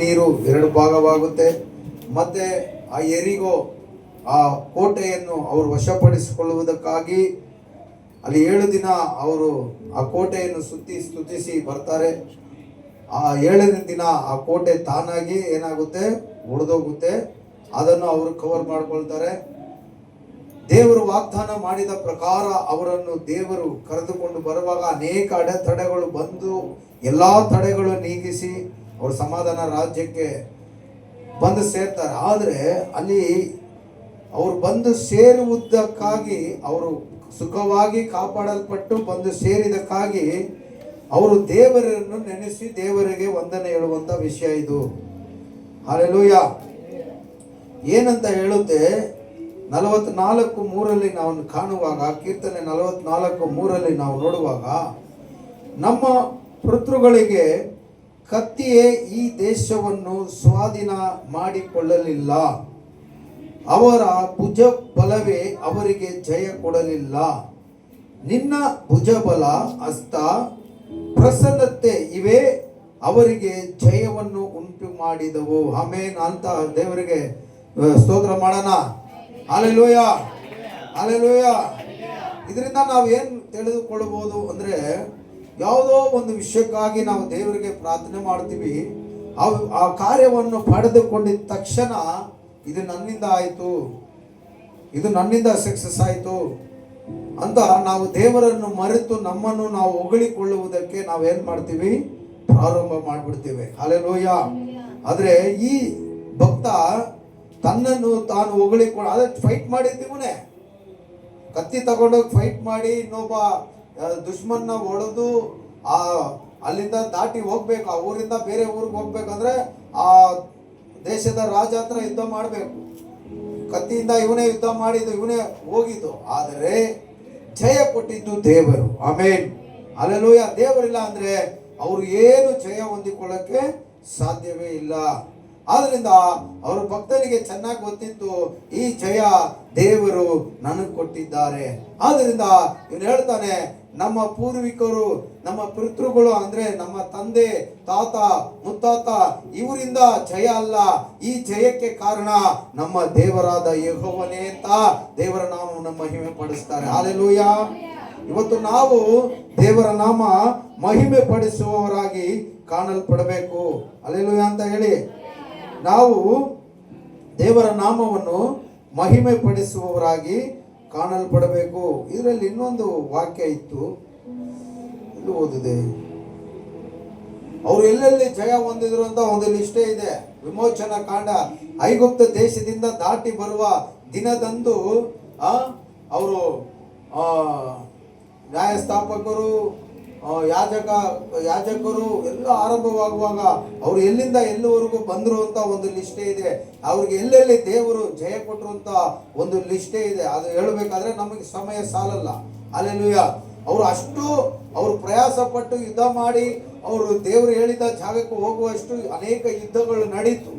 ನೀರು ಎರಡು ಭಾಗವಾಗುತ್ತೆ. ಮತ್ತೆ ಆ ಎರಿಗೋ ಆ ಕೋಟೆಯನ್ನು ಅವರು ವಶಪಡಿಸಿಕೊಳ್ಳುವುದಕ್ಕಾಗಿ ಅಲ್ಲಿ 7 ದಿನ ಅವರು ಆ ಕೋಟೆಯನ್ನು ಸ್ತುತಿಸಿ ಬರ್ತಾರೆ. ಆ 7ನೇ ದಿನ ಆ ಕೋಟೆ ತಾನಾಗಿ ಏನಾಗುತ್ತೆ, ಒಡೆದೋಗುತ್ತೆ. ಅದನ್ನು ಅವರು ಕವರ್ ಮಾಡ್ಕೊಳ್ತಾರೆ. ದೇವರು ವಾಗ್ದಾನ ಮಾಡಿದ ಪ್ರಕಾರ ಅವರನ್ನು ದೇವರು ಕರೆದುಕೊಂಡು ಬರುವಾಗ ಅನೇಕ ಅಡೆತಡೆಗಳು ಬಂದು ಎಲ್ಲಾ ತಡೆಗಳು ನೀಗಿಸಿ ಅವರು ಸಮಾಧಾನ ರಾಜ್ಯಕ್ಕೆ ಬಂದು ಸೇರ್ತಾರೆ. ಆದರೆ ಅಲ್ಲಿ ಅವರು ಬಂದು ಸೇರುವುದಕ್ಕಾಗಿ, ಅವರು ಸುಖವಾಗಿ ಕಾಪಾಡಲ್ಪಟ್ಟು ಬಂದು ಸೇರಿದಕ್ಕಾಗಿ ಅವರು ದೇವರನ್ನು ನೆನೆಸಿ ದೇವರಿಗೆ ವಂದನೆ ಹೇಳುವಂತ ವಿಷಯ ಇದು. ಹಲ್ಲೆಲೂಯಾ. ಏನಂತ ಹೇಳುತ್ತೆ 44:3 ನಾವು ಕಾಣುವಾಗ, ಕೀರ್ತನೆ 44:3 ನಾವು ನೋಡುವಾಗ, ನಮ್ಮ ಪಿತೃಗಳಿಗೆ ಕತ್ತಿಯೇ ಈ ದೇಶವನ್ನು ಸ್ವಾಧೀನ ಮಾಡಿಕೊಳ್ಳಲಿಲ್ಲ, ಅವರ ಭುಜ ಬಲವೇ ಅವರಿಗೆ ಜಯ ಕೊಡಲಿಲ್ಲ, ನಿನ್ನ ಭುಜಬಲ, ಹಸ್ತ, ಪ್ರಸನ್ನತೆ ಇವೇ ಅವರಿಗೆ ಜಯವನ್ನು ಉಂಟು ಮಾಡಿದವು. ಆಮೇನ್ ಅಂತ ದೇವರಿಗೆ ಸ್ತೋತ್ರ ಮಾಡೋಣ. Hallelujah, hallelujah. ಇದರಿಂದ ನಾವು ಏನು ತಿಳಿದುಕೊಳ್ಳಬಹುದು ಅಂದ್ರೆ, ಯಾವುದೋ ಒಂದು ವಿಷಯಕ್ಕಾಗಿ ನಾವು ದೇವರಿಗೆ ಪ್ರಾರ್ಥನೆ ಮಾಡ್ತೀವಿ, ಆ ಕಾರ್ಯವನ್ನು ಪಡೆದುಕೊಂಡಿದ್ದ ತಕ್ಷಣ ಇದು ನನ್ನಿಂದ ಆಯಿತು, ಇದು ನನ್ನಿಂದ ಸಕ್ಸಸ್ ಆಯಿತು ಅಂತ ನಾವು ದೇವರನ್ನು ಮರೆತು ನಮ್ಮನ್ನು ನಾವು ಹೊಗಳಿಕೊಳ್ಳುವುದಕ್ಕೆ ನಾವೇನ್ ಮಾಡ್ತೀವಿ, ಪ್ರಾರಂಭ ಮಾಡಿಬಿಡ್ತೀವಿ. ಹಲ್ಲೆಲೂಯಾ. ಆದ್ರೆ ಈ ಭಕ್ತ ತನ್ನನ್ನು ತಾನು ಹೊಗಳಿಕೊಂಡು, ಅದೇ ಫೈಟ್ ಮಾಡಿದ್ದೀವನೇ, ಕತ್ತಿ ತಗೊಂಡೋಗಿ ಫೈಟ್ ಮಾಡಿ ಇನ್ನೊಬ್ಬ ದುಶ್ಮನ್ನ ಹೊಡೆದು ಅಲ್ಲಿಂದ ದಾಟಿ ಹೋಗ್ಬೇಕು, ಆ ಊರಿಂದ ಬೇರೆ ಊರಿಗೆ ಹೋಗ್ಬೇಕಂದ್ರೆ ಆ ದೇಶದ ರಾಜ ಹತ್ರ ಯುದ್ಧ ಮಾಡಬೇಕು. ಕತ್ತಿಯಿಂದ ಇವನೇ ಯುದ್ಧ ಮಾಡಿದ್ದು, ಇವನೇ ಹೋಗಿದ್ದು. ಆದರೆ ಜಯ ಕೊಟ್ಟಿದ್ದು ದೇವರು. ಆಮೇನ್, ಹಲ್ಲೆಲೂಯಾ. ದೇವರಿಲ್ಲ ಅಂದ್ರೆ ಅವರು ಏನು ಜಯ ಹೊಂದಿಕೊಳ್ಳಕ್ಕೆ ಸಾಧ್ಯವೇ ಇಲ್ಲ. ಆದ್ರಿಂದ ಅವರು ಭಕ್ತನಿಗೆ ಚೆನ್ನಾಗಿ ಗೊತ್ತಿತ್ತು, ಈ ಜಯ ದೇವರು ನನಗೆ ಕೊಟ್ಟಿದ್ದಾರೆ. ಆದ್ರಿಂದ ಇವನು ಹೇಳ್ತಾನೆ, ನಮ್ಮ ಪೂರ್ವಿಕರು, ನಮ್ಮ ಪಿತೃಗಳು ಅಂದ್ರೆ ನಮ್ಮ ತಂದೆ, ತಾತ, ಮುತ್ತಾತ, ಇವರಿಂದ ಜಯ ಅಲ್ಲ, ಈ ಜಯಕ್ಕೆ ಕಾರಣ ನಮ್ಮ ದೇವರಾದ ಯೆಹೋವನೇ ಅಂತ ದೇವರ ನಾಮವನ್ನು ಮಹಿಮೆ ಪಡಿಸ್ತಾರೆ. ಹಲ್ಲೆಲೂಯಾ. ಇವತ್ತು ನಾವು ದೇವರ ನಾಮ ಮಹಿಮೆ ಪಡಿಸುವವರಾಗಿ ಕಾಣಲ್ಪಡಬೇಕು. ಹಲ್ಲೆಲೂಯಾ ಅಂತ ಹೇಳಿ ನಾವು ದೇವರ ನಾಮವನ್ನು ಮಹಿಮೆ ಪಡಿಸುವವರಾಗಿ ಕಾಣಲ್ಪಡಬೇಕು. ಇದರಲ್ಲಿ ಇನ್ನೊಂದು ವಾಕ್ಯ ಇತ್ತು, ಇಲ್ಲಿ ಓದಿದೆ, ಅವರು ಎಲ್ಲೆಲ್ಲಿ ಜಯ ಹೊಂದಿದ್ರು ಅಂತ ಒಂದು ಲಿಸ್ಟೇ ಇದೆ. ವಿಮೋಚನಾ ಕಾಂಡ, ಐಗುಪ್ತ ದೇಶದಿಂದ ದಾಟಿ ಬರುವ ದಿನದಂದು ಅವರು ನ್ಯಾಯಸ್ಥಾಪಕರು, ಯಾಜಕರು ಎಲ್ಲ ಆರಂಭವಾಗುವಾಗ ಅವರು ಎಲ್ಲಿಂದ ಎಲ್ಲಿವರೆಗೂ ಬಂದರು ಅಂತ ಒಂದು ಲಿಸ್ಟೇ ಇದೆ. ಅವ್ರಿಗೆ ಎಲ್ಲೆಲ್ಲಿ ದೇವರು ಜಯ ಕೊಟ್ಟರು ಅಂತ ಒಂದು ಲಿಸ್ಟೇ ಇದೆ. ಅದು ಹೇಳಬೇಕಾದ್ರೆ ನಮಗೆ ಸಮಯ ಸಾಲಲ್ಲ. ಹಲ್ಲೆಲೂಯಾ. ಅವರು ಪ್ರಯಾಸ ಪಟ್ಟು ಯುದ್ಧ ಮಾಡಿ ಅವರು ದೇವರು ಹೇಳಿದ ಜಾಗಕ್ಕೆ ಹೋಗುವಷ್ಟು ಅನೇಕ ಯುದ್ಧಗಳು ನಡೀತು,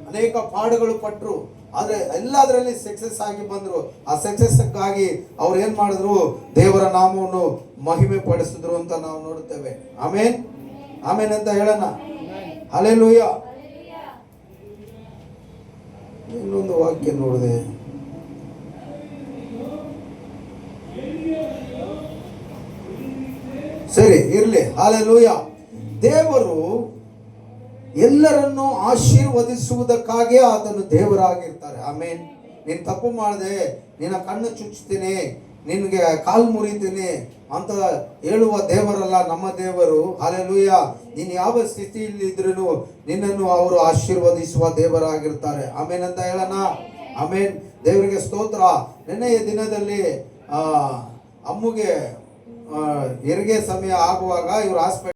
ಅನೇಕ ಪಾಡುಗಳು ಪಟ್ಟರು. ಆದ್ರೆ ಎಲ್ಲದರಲ್ಲಿ ಸಕ್ಸಸ್ ಆಗಿ ಬಂದ್ರು. ಆ ಸಕ್ಸಸ್ಗಾಗಿ ಅವ್ರು ಏನ್ ಮಾಡಿದ್ರು, ದೇವರ ನಾಮವನ್ನು ಮಹಿಮೆ ಪಡಿಸಿದ್ರು ಅಂತ ನಾವು ನೋಡುತ್ತೇವೆ. ಆಮೇನ್, ಆಮೇನ್ ಅಂತ ಹೇಳೋಣ. ಹಲ್ಲೆಲೂಯಾ. ಇನ್ನೊಂದು ವಾಕ್ಯ ನೋಡಿದೆ, ಸರಿ ಇರ್ಲಿ. ಹಲ್ಲೆಲೂಯಾ. ದೇವರು ಎಲ್ಲರನ್ನು ಆಶೀರ್ವದಿಸುವುದಕ್ಕಾಗಿ ಆತನು ದೇವರಾಗಿರ್ತಾರೆ. ಆಮೇನ್. ನೀನು ತಪ್ಪು ಮಾಡಿದೆ, ನಿನ್ನ ಕಣ್ಣು ಚುಚ್ಚುತ್ತೀನಿ, ನಿನಗೆ ಕಾಲು ಮುರಿತೀನಿ ಅಂತ ಹೇಳುವ ದೇವರಲ್ಲ ನಮ್ಮ ದೇವರು. ಹಲ್ಲೆಲೂಯಾ. ನೀನು ಯಾವ ಸ್ಥಿತಿಯಲ್ಲಿ ಇದ್ರೂ ನಿನ್ನನ್ನು ಅವರು ಆಶೀರ್ವದಿಸುವ ದೇವರಾಗಿರ್ತಾರೆ. ಆಮೇನ್ ಅಂತ ಹೇಳೋಣ. ಆಮೇನ್. ದೇವರಿಗೆ ಸ್ತೋತ್ರ. ನೆನ್ನೆಯ ದಿನದಲ್ಲಿ ಅಮ್ಮಗೆ ಹೆರಿಗೆ ಸಮಯ ಆಗುವಾಗ ಇವರು ಹಾಸ್ಪಿಟಲ್